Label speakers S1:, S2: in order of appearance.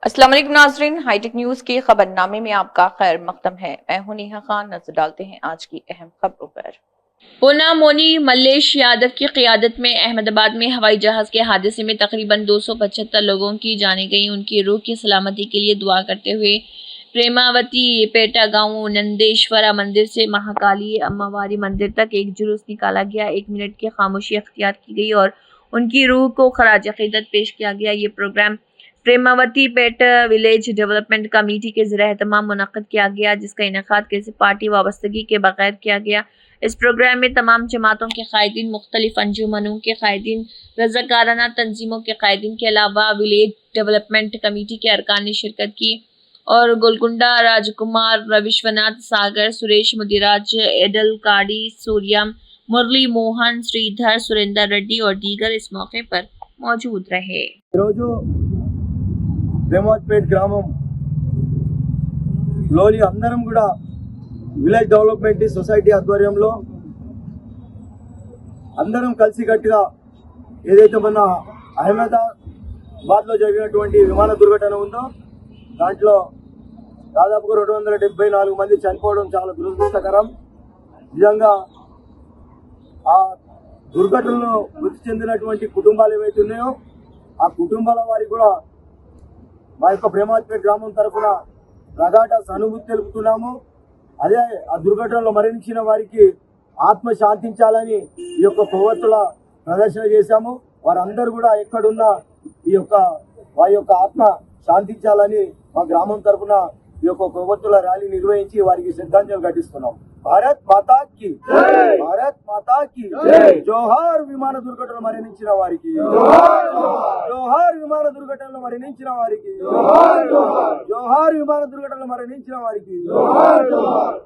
S1: अस्सलाम वालेकुम नाज़रीन, हाईटेक न्यूज के खबरनामे में आपका खैर मकदम है। मैं हूं नेहा खान। नजर डालते हैं आज की अहम खबरों पर। पूना मोनी मल्लेश यादव की क़ियादत में अहमदाबाद में हवाई जहाज के हादसे में तकरीबन 275 लोगों की जानें गई। उनकी रूह की सलामती के लिए दुआ करते हुए प्रेमावती पेटा गांव नंदेश्वरा मंदिर से महाकाली अम्मावारी मंदिर तक एक जुलूस निकाला गया। 1 मिनट की खामोशी अख्तियार की गई और उनकी रूह को खराज अकीदत पेश किया गया। ये प्रोग्राम प्रेमावती पेट विलेज डेवलपमेंट कमेटी के ज़रिए एहतमाम मुनक़्क़िद किया गया, जिसका इनेकाद किसी पार्टी वाबस्तगी के बगैर किया गया। इस प्रोग्राम में तमाम जमातों के कायदीन, मुख्तलिफ अंजुमनों के कायदीन, रज़ाकाराना तंजीमों के कायदीन के अलावा विलेज डेवलपमेंट कमेटी के अरकान ने शिरकत की और गोलकुंडा राजकुमार, विश्वनाथ सागर, सुरेश मुदिराज, एडल काड़ी, सूर्या, मुरली मोहन, श्रीधर, सुरेंदर रेड्डी और दीगर इस मौके पर मौजूद रहे।
S2: ప్రేమావతిపేట గ్రామం లోని అందరం కూడా విలేజ్ డెవలప్మెంట్ సొసైటీ ఆధ్వర్యంలో అందరం కలిసికట్టుగా ఏదైతే మన అహ్మదాబాద్లో జరిగినటువంటి విమాన దుర్ఘటన ఉందో దాంట్లో దాదాపుగా 274 మంది చనిపోవడం చాలా దురదృష్టకరం. నిజంగా ఆ దుర్ఘటనలో మృతి చెందినటువంటి కుటుంబాలు ఏవైతే ఉన్నాయో ఆ కుటుంబాల వారికి కూడా మా యొక్క ప్రేమావతిపేట గ్రామం తరఫున ప్రగాఢ సానుభూతి తెలుపుతున్నాము. అదే ఆ దుర్ఘటనలో మరణించిన వారికి ఆత్మ శాంతించాలని ఈ యొక్క కొవ్వొత్తుల ప్రదర్శన చేశాము. వారందరూ కూడా ఎక్కడున్నా వారి యొక్క ఆత్మ శాంతించాలని మా గ్రామం తరఫున ఈ యొక్క కొవ్వొత్తుల ర్యాలీ నిర్వహించి వారికి శ్రద్ధాంజలి ఘటిస్తున్నాం. భారత్ మాతా కి జై, భారత్ మాతా కి జై. జోహార్ విమాన దుర్ఘటనలో మరణించిన వారికి జోహార్, విమాన దుర్ఘటనలో మరణించిన వారికి జోహార్, విమాన దుర్ఘటనలో మరణించిన వారికి జోహార్.